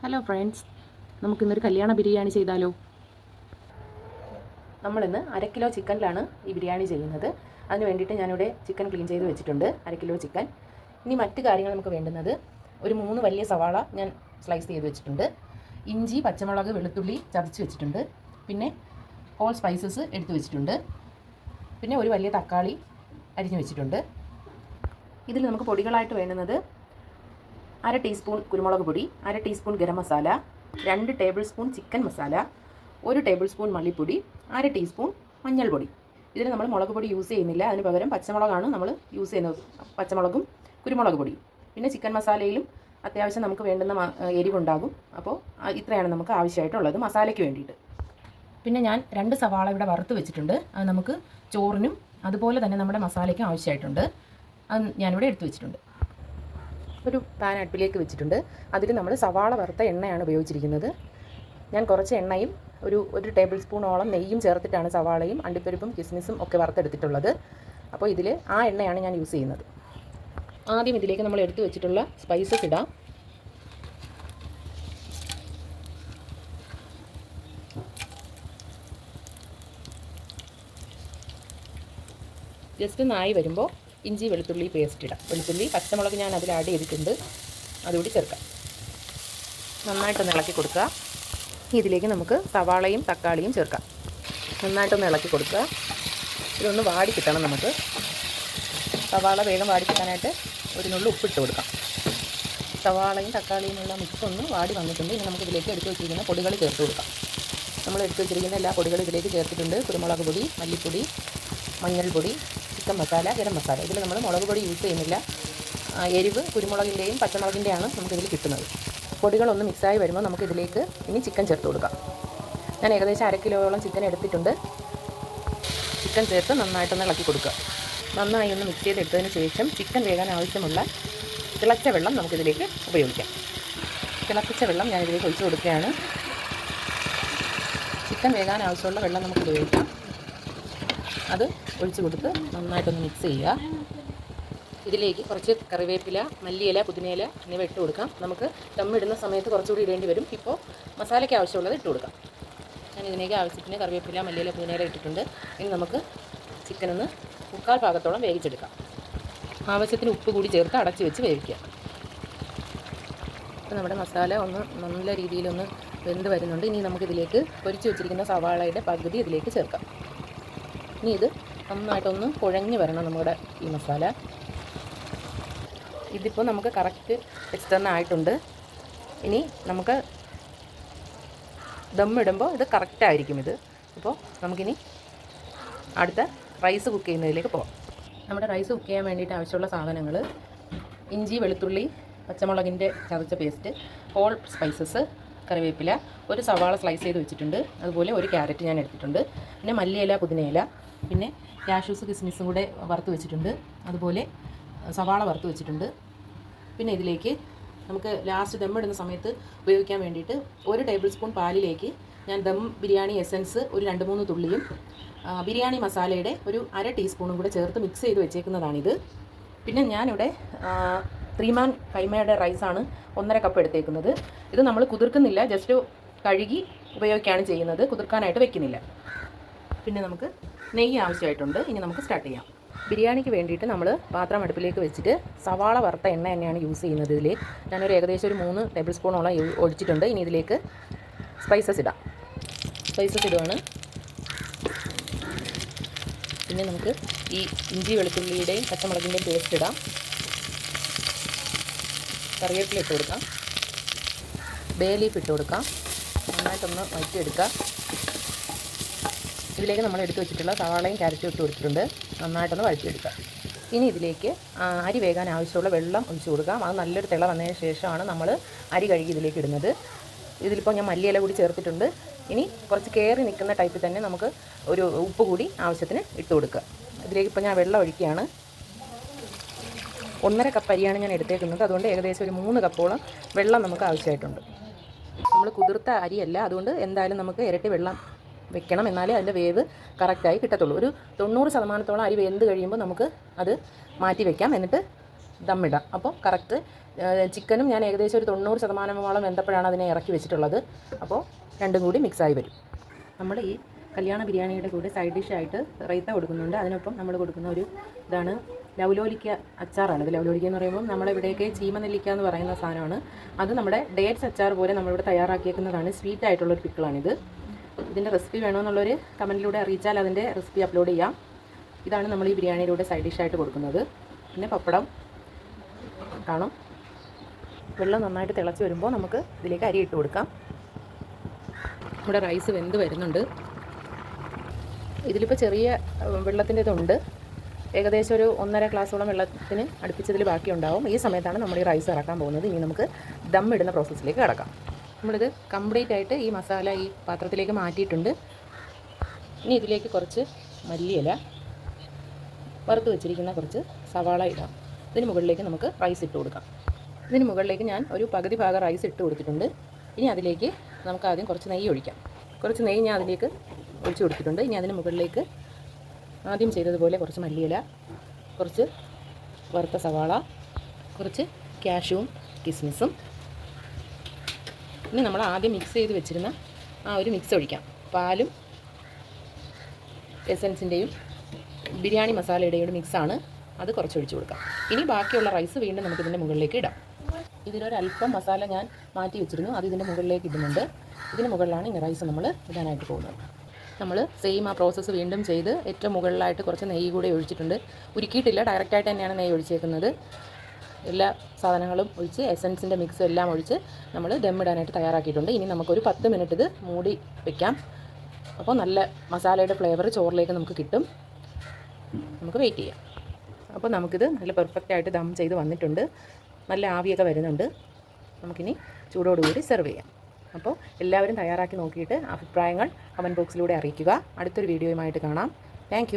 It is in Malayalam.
ഹലോ ഫ്രണ്ട്സ്, നമുക്കിന്നൊരു കല്യാണ ബിരിയാണി ചെയ്താലോ? നമ്മളിന്ന് 1/2 കിലോ ചിക്കനിലാണ് ഈ ബിരിയാണി ചെയ്യുന്നത്. അതിന് വേണ്ടിയിട്ട് ഞാനിവിടെ ചിക്കൻ ക്ലീൻ ചെയ്ത് വെച്ചിട്ടുണ്ട്, 1/2 കിലോ ചിക്കൻ. ഇനി മറ്റ് കാര്യങ്ങൾ നമുക്ക് വേണ്ടുന്നത്, ഒരു 3 വലിയ സവാള ഞാൻ സ്ലൈസ് ചെയ്ത് വെച്ചിട്ടുണ്ട്, ഇഞ്ചി, പച്ചമുളക്, വെളുത്തുള്ളി ചതച്ച് വെച്ചിട്ടുണ്ട്, പിന്നെ ഹോൾ സ്പൈസസ് എടുത്ത് വെച്ചിട്ടുണ്ട്, പിന്നെ ഒരു വലിയ തക്കാളി അരിഞ്ഞ് വെച്ചിട്ടുണ്ട്. ഇതിൽ നമുക്ക് പൊടികളായിട്ട് വേണ്ടുന്നത് 1/2 ടീസ്പൂൺ കുരുമുളക് പൊടി, 1/2 teaspoon garam masala, 2 table spoon chicken masala, 1 table spoon മല്ലിപ്പൊടി, 1/2 ടീസ്പൂൺ മഞ്ഞൾപ്പൊടി. ഇതിൽ നമ്മൾ മുളക് പൊടി യൂസ് ചെയ്യുന്നില്ല, അതിന് പകരം പച്ചമുളകാണ് നമ്മൾ യൂസ് ചെയ്യുന്നത്, പച്ചമുളകും കുരുമുളക് പൊടിയും. പിന്നെ ചിക്കൻ മസാലയിലും അത്യാവശ്യം നമുക്ക് വേണ്ടുന്ന എരിവുണ്ടാകും. അപ്പോൾ ഇത്രയാണ് നമുക്ക് ആവശ്യമായിട്ടുള്ളത് മസാലയ്ക്ക് വേണ്ടിയിട്ട്. പിന്നെ ഞാൻ 2 സവാള ഇവിടെ വറുത്ത് വെച്ചിട്ടുണ്ട്, അത് നമുക്ക് ചോറിനും അതുപോലെ തന്നെ നമ്മുടെ മസാലയ്ക്കും ആവശ്യമായിട്ടുണ്ട്. അത് ഞാനിവിടെ എടുത്തു വെച്ചിട്ടുണ്ട്. ഒരു പാൻ അടുപ്പിലേക്ക് വെച്ചിട്ടുണ്ട്, അതിൽ നമ്മൾ സവാള വറുത്ത എണ്ണയാണ് ഉപയോഗിച്ചിരിക്കുന്നത്. ഞാൻ കുറച്ച് എണ്ണയും ഒരു ടേബിൾ സ്പൂണോളം നെയ്യും ചേർത്തിട്ടാണ് സവാളയും അണ്ടിപ്പരിപ്പും കിസ്മിസും ഒക്കെ വറുത്തെടുത്തിട്ടുള്ളത്. അപ്പോൾ ഇതിൽ ആ എണ്ണയാണ് ഞാൻ യൂസ് ചെയ്യുന്നത്. ആദ്യം ഇതിലേക്ക് നമ്മൾ എടുത്തു വെച്ചിട്ടുള്ള സ്പൈസസ് ഇടാം. ജസ്റ്റ് നായി വരുമ്പോൾ ഇഞ്ചി വെളുത്തുള്ളി പേസ്റ്റ് ഇടാം. വെളുത്തുള്ളി പച്ചമുളക് ഞാൻ അതിൽ ആഡ് ചെയ്തിട്ടുണ്ട്, അതുകൂടി ചേർക്കാം. നന്നായിട്ടൊന്ന് ഇളക്കി കൊടുക്കുക. ഇതിലേക്ക് നമുക്ക് സവാളയും തക്കാളിയും ചേർക്കാം. നന്നായിട്ടൊന്ന് ഇളക്കി കൊടുക്കുക. ഇതൊന്ന് വാടി കിട്ടണം നമുക്ക്. സവാള വേഗം വാടി കിട്ടാനായിട്ട് ഒരു നുള്ളു ഉപ്പിട്ട് കൊടുക്കാം. സവാളയും തക്കാളിയുമുള്ള മിക്സ് ഒന്ന് വാടി വന്നിട്ടുണ്ട്. ഇനി നമുക്ക് ഇതിലേക്ക് എടുത്ത് വെച്ചിരിക്കുന്ന പൊടികൾ ചേർത്ത് കൊടുക്കാം. നമ്മൾ എടുത്ത് വെച്ചിരിക്കുന്ന എല്ലാ പൊടികളും ഇതിലേക്ക് ചേർത്തിട്ടുണ്ട്. കുരുമുളക് പൊടി, മല്ലിപ്പൊടി, മഞ്ഞൾപ്പൊടി, ചിക്കൻ മസാല, ഗരം മസാല. ഇതിൽ നമ്മൾ മുളക് പൊടി യൂസ് ചെയ്യുന്നില്ല. എരിവ് കുരുമുളകിൻ്റെയും പച്ചമുളകിൻ്റെയാണ് നമുക്കിതിൽ കിട്ടുന്നത്. പൊടികളൊന്ന് മിക്സായി വരുമ്പോൾ നമുക്കിതിലേക്ക് ഇനി ചിക്കൻ ചേർത്ത് കൊടുക്കാം. ഞാൻ ഏകദേശം 1/2 കിലോയോളം ചിക്കൻ എടുത്തിട്ടുണ്ട്. ചിക്കൻ ചേർത്ത് നന്നായിട്ടൊന്ന് ഇളക്കി കൊടുക്കുക. നന്നായി ഒന്ന് മിക്സ് ചെയ്തെടുത്തതിന് ശേഷം ചിക്കൻ വേകാൻ ആവശ്യമുള്ള തിളച്ച വെള്ളം നമുക്കിതിലേക്ക് ഉപയോഗിക്കാം. തിളപ്പിച്ച വെള്ളം ഞാനിതിലേക്ക് ഒഴിച്ച് കൊടുക്കുകയാണ്. ചിക്കൻ വേകാൻ ആവശ്യമുള്ള വെള്ളം നമുക്ക് ഉപയോഗിക്കാം. അത് ഒഴിച്ച് കൊടുത്ത് നന്നായിട്ടൊന്ന് മിക്സ് ചെയ്യുക. ഇതിലേക്ക് കുറച്ച് കറിവേപ്പില, മല്ലിയില, പുതിനയില എന്നിവ ഇട്ട് കൊടുക്കാം. നമുക്ക് ദമ്മിടുന്ന സമയത്ത് കുറച്ചുകൂടി ഇടേണ്ടി വരും. ഇപ്പോൾ മസാലയ്ക്ക് ആവശ്യമുള്ളത് ഇട്ട് കൊടുക്കാം. ഞാൻ ഇതിലേക്ക് ആവശ്യത്തിന് കറിവേപ്പില, മല്ലിയില, പുതിനയില ഇട്ടിട്ടുണ്ട്. ഇനി നമുക്ക് ചിക്കനൊന്ന് 3/4 ഭാഗത്തോളം വേവിച്ചെടുക്കാം. ആവശ്യത്തിന് ഉപ്പ് കൂടി ചേർത്ത് അടച്ച് വെച്ച് വേവിക്കുക. അപ്പോൾ നമ്മുടെ മസാല ഒന്ന് നല്ല രീതിയിലൊന്ന് വെന്ത് വരുന്നുണ്ട്. ഇനി നമുക്കിതിലേക്ക് പൊരിച്ച് വെച്ചിരിക്കുന്ന സവാളയുടെ പകുതി ഇതിലേക്ക് ചേർക്കാം. ഇനി ഇത് നന്നായിട്ടൊന്ന് കുഴഞ്ഞ് വരണം നമ്മുടെ ഈ മസാല. ഇതിപ്പോൾ നമുക്ക് കറക്റ്റ് എക്സ്റ്റർന്ന് ആയിട്ടുണ്ട്. ഇനി നമുക്ക് ദമ്മിടുമ്പോൾ ഇത് കറക്റ്റായിരിക്കും ഇത്. അപ്പോൾ നമുക്കിനി അടുത്ത റൈസ് കുക്ക് ചെയ്യുന്നതിലേക്ക് പോകാം. നമ്മുടെ റൈസ് കുക്ക് ചെയ്യാൻ വേണ്ടിയിട്ട് ആവശ്യമുള്ള സാധനങ്ങൾ: ഇഞ്ചി, വെളുത്തുള്ളി, പച്ചമുളകിൻ്റെ ചതച്ച പേസ്റ്റ്, ഹോൾ സ്പൈസസ്, കറിവേപ്പില, ഒരു സവാള സ്ലൈസ് ചെയ്ത് വെച്ചിട്ടുണ്ട്, അതുപോലെ ഒരു ക്യാരറ്റ് ഞാൻ എടുത്തിട്ടുണ്ട്, പിന്നെ മല്ലിയില, പുതിനയില, പിന്നെ കാഷ്യൂസ് കിസ്മിസും കൂടെ വറുത്ത് വെച്ചിട്ടുണ്ട്, അതുപോലെ സവാള വറുത്ത് വെച്ചിട്ടുണ്ട്. പിന്നെ ഇതിലേക്ക് നമുക്ക് ലാസ്റ്റ് ദമ്മിടുന്ന സമയത്ത് ഉപയോഗിക്കാൻ വേണ്ടിയിട്ട് 1 ടേബിൾ സ്പൂൺ പാലിലേക്ക് ഞാൻ ദം ബിരിയാണി എസൻസ് ഒരു 2-3 തുള്ളിയും ബിരിയാണി മസാലയുടെ ഒരു 1/2 ടീസ്പൂണും കൂടെ ചേർത്ത് മിക്സ് ചെയ്ത് വെച്ചേക്കുന്നതാണിത്. പിന്നെ ഞാനിവിടെ 3 മാൻ കൈമയുടെ റൈസാണ് 1.5 കപ്പ് എടുത്തേക്കുന്നത്. ഇത് നമ്മൾ കുതിർക്കുന്നില്ല, ജസ്റ്റ് കഴുകി ഉപയോഗിക്കുകയാണ് ചെയ്യുന്നത്, കുതിർക്കാനായിട്ട് വെക്കുന്നില്ല. പിന്നെ നമുക്ക് നെയ്യ് ആവശ്യമായിട്ടുണ്ട്. ഇനി നമുക്ക് സ്റ്റാർട്ട് ചെയ്യാം. ബിരിയാണിക്ക് വേണ്ടിയിട്ട് നമ്മൾ പാത്രം അടുപ്പിലേക്ക് വെച്ചിട്ട് സവാള വറുത്ത എണ്ണ തന്നെയാണ് യൂസ് ചെയ്യുന്നത്. ഇതിൽ ഞാനൊരു ഏകദേശം ഒരു 3 ടേബിൾ സ്പൂണോളം ഒഴിച്ചിട്ടുണ്ട്. ഇനി ഇതിലേക്ക് സ്പൈസസ് ഇടാം. സ്പൈസസ് ഇടുവാണ്. പിന്നെ നമുക്ക് ഈ ഇഞ്ചി വെളുത്തുള്ളിയുടെയും പച്ചമുളകിൻ്റെയും പേസ്റ്റ് ഇടാം. കറിവേപ്പില ഇട്ട് കൊടുക്കാം. ബേ ലീഫ് ഇട്ട് കൊടുക്കാം. നന്നായിട്ടൊന്ന് വഴറ്റിയെടുക്കുക. ഇതിലേക്ക് നമ്മൾ എടുത്ത് വെച്ചിട്ടുള്ള സവാളയും ക്യാരറ്റും ഇട്ട് കൊടുത്തിട്ടുണ്ട്. നന്നായിട്ടൊന്ന് വഴറ്റിയെടുക്കുക. ഇനി ഇതിലേക്ക് അരി വേകാൻ ആവശ്യമുള്ള വെള്ളം ഒഴിച്ച് കൊടുക്കാം. അത് നല്ലൊരു തിള വന്നതിന് ശേഷമാണ് നമ്മൾ അരി കഴുകി ഇതിലേക്ക് ഇടുന്നത്. ഇതിലിപ്പോൾ ഞാൻ മല്ലിയില കൂടി ചേർത്തിട്ടുണ്ട്. ഇനി കുറച്ച് കയറി നിൽക്കുന്ന ടൈപ്പിൽ തന്നെ നമുക്ക് ഒരു ഉപ്പ് കൂടി ആവശ്യത്തിന് ഇട്ട് കൊടുക്കുക. ഇതിലേക്ക് ഇപ്പോൾ ഞാൻ വെള്ളം ഒഴിക്കുകയാണ്. 1.5 കപ്പ് അരിയാണ് ഞാൻ എടുത്തേക്കുന്നത്. അതുകൊണ്ട് ഏകദേശം ഒരു 3 കപ്പോളം വെള്ളം നമുക്ക് ആവശ്യമായിട്ടുണ്ട്. നമ്മൾ കുതിർത്ത അരിയല്ല, അതുകൊണ്ട് എന്തായാലും നമുക്ക് ഇരട്ടി വെള്ളം വെക്കണം, എന്നാലേ അതിൻ്റെ വേവ് കറക്റ്റായി കിട്ടത്തുള്ളൂ. ഒരു 90% അരി വെന്ത് കഴിയുമ്പോൾ നമുക്ക് അത് മാറ്റി വെക്കാം. എന്നിട്ട് ദമ്മിടാം. അപ്പോൾ കറക്റ്റ് ചിക്കനും ഞാൻ ഏകദേശം ഒരു 90% വെന്തപ്പോഴാണ് അതിനെ ഇറക്കി വെച്ചിട്ടുള്ളത്. അപ്പോൾ രണ്ടും കൂടി മിക്സായി വരും. നമ്മൾ ഈ കല്യാണ ബിരിയാണിയുടെ കൂടെ സൈഡ് ഡിഷായിട്ട് റൈത്ത കൊടുക്കുന്നുണ്ട്. അതിനൊപ്പം നമ്മൾ കൊടുക്കുന്ന ഒരു ഇതാണ് ലൗലോലിക്ക അച്ചാറാണ്. ഇത് ലൗലോലിക്ക എന്ന് പറയുമ്പോൾ നമ്മളിവിടെയൊക്കെ ചീമനെല്ലിക്ക എന്ന് പറയുന്ന സാധനമാണ്. അത് നമ്മുടെ ഡേറ്റ്സ് അച്ചാർ പോലെ നമ്മളിവിടെ തയ്യാറാക്കിയേക്കുന്നതാണ്. സ്വീറ്റ് ആയിട്ടുള്ളൊരു പിക്കിളാണിത്. ഇതിൻ്റെ റെസിപ്പി വേണമെന്നുള്ളൊരു കമൻറ്റിലൂടെ അറിയിച്ചാൽ അതിൻ്റെ റെസിപ്പി അപ്ലോഡ് ചെയ്യാം. ഇതാണ് നമ്മൾ ഈ ബിരിയാണിയിലൂടെ സൈഡ് ഡിഷായിട്ട് കൊടുക്കുന്നത്. പിന്നെ പപ്പടം കാണും. വെള്ളം നന്നായിട്ട് തിളച്ച് വരുമ്പോൾ നമുക്ക് ഇതിലേക്ക് അരി ഇട്ട് കൊടുക്കാം. ഇവിടെ റൈസ് വെന്ത് വരുന്നുണ്ട്. ഇതിലിപ്പോൾ ചെറിയ വെള്ളത്തിൻ്റെ ഇതുണ്ട്. ഏകദേശം ഒരു 1.5 ഗ്ലാസോളം വെള്ളത്തിന് അടുപ്പിച്ചതിൽ ബാക്കിയുണ്ടാവും. ഈ സമയത്താണ് നമ്മൾ ഈ റൈസ് ഇറക്കാൻ പോകുന്നത്. ഇനി നമുക്ക് ദം ഇടുന്ന പ്രോസസ്സിലേക്ക് കിടക്കാം. നമ്മളിത് കംപ്ലീറ്റ് ആയിട്ട് ഈ മസാല ഈ പാത്രത്തിലേക്ക് മാറ്റിയിട്ടുണ്ട്. ഇനി ഇതിലേക്ക് കുറച്ച് മല്ലിയില, വറുത്ത് വെച്ചിരിക്കുന്ന കുറച്ച് സവാള ഇടാം. ഇതിന് മുകളിലേക്ക് നമുക്ക് റൈസ് ഇട്ട് കൊടുക്കാം. ഇതിന് മുകളിലേക്ക് ഞാൻ ഒരു പകുതി ഭാഗം റൈസ് ഇട്ട് കൊടുത്തിട്ടുണ്ട്. ഇനി അതിലേക്ക് നമുക്ക് ആദ്യം കുറച്ച് നെയ്യ് ഒഴിക്കാം. കുറച്ച് നെയ്യ് ഞാൻ അതിലേക്ക് ഒഴിച്ച് കൊടുത്തിട്ടുണ്ട്. ഇനി അതിന് മുകളിലേക്ക് ആദ്യം ചെയ്തതുപോലെ കുറച്ച് മല്ലിയില, കുറച്ച് വറുത്ത സവാള, കുറച്ച് കാഷ്യൂവും കിസ്മിസും, ഇനി നമ്മൾ ആദ്യം മിക്സ് ചെയ്ത് വെച്ചിരുന്ന ആ ഒരു മിക്സ് ഒഴിക്കാം. പാലും എസൻസിൻ്റെയും ബിരിയാണി മസാലയുടെയും ഒരു മിക്സാണ്. അത് കുറച്ച് ഒഴിച്ച് കൊടുക്കാം. ഇനി ബാക്കിയുള്ള റൈസ് വീണ്ടും നമുക്കിതിൻ്റെ മുകളിലേക്ക് ഇടാം. ഇതിലൊരല്പം മസാല ഞാൻ മാറ്റി വെച്ചിരുന്നു. അത് ഇതിൻ്റെ മുകളിലേക്ക് ഇടുന്നുണ്ട്. ഇതിന് മുകളിലാണ് ഇനി റൈസ് നമ്മൾ ഇടാനായിട്ട് പോകുന്നത്. നമ്മൾ സെയിം ആ പ്രോസസ്സ് വീണ്ടും ചെയ്ത് ഏറ്റവും മുകളിലായിട്ട് കുറച്ച് നെയ്യ് കൂടെ ഒഴിച്ചിട്ടുണ്ട്. ഉരുക്കിയിട്ടില്ല, ഡയറക്റ്റായിട്ട് തന്നെയാണ് നെയ്യ് ഒഴിച്ചേക്കുന്നത്. എല്ലാ സാധനങ്ങളും ഒഴിച്ച് എസൻസിൻ്റെ മിക്സും എല്ലാം ഒഴിച്ച് നമ്മൾ ദമ്മിടാനായിട്ട് തയ്യാറാക്കിയിട്ടുണ്ട്. ഇനി നമുക്കൊരു 10 മിനിറ്റ് ഇത് മൂടി വെക്കാം. അപ്പോൾ നല്ല മസാലയുടെ ഫ്ലേവർ ചോറിലേക്ക് നമുക്ക് കിട്ടും. നമുക്ക് വെയിറ്റ് ചെയ്യാം. അപ്പോൾ നമുക്കിത് നല്ല പെർഫെക്റ്റായിട്ട് ദം ചെയ്ത് വന്നിട്ടുണ്ട്. നല്ല ആവിയൊക്കെ വരുന്നുണ്ട്. നമുക്കിനി ചൂടോടുകൂടി സെർവ് ചെയ്യാം. അപ്പോൾ എല്ലാവരും തയ്യാറാക്കി നോക്കിയിട്ട് അഭിപ്രായങ്ങൾ കമൻറ്റ് ബോക്സിലൂടെ അറിയിക്കുക. അടുത്തൊരു വീഡിയോയുമായിട്ട് കാണാം. താങ്ക്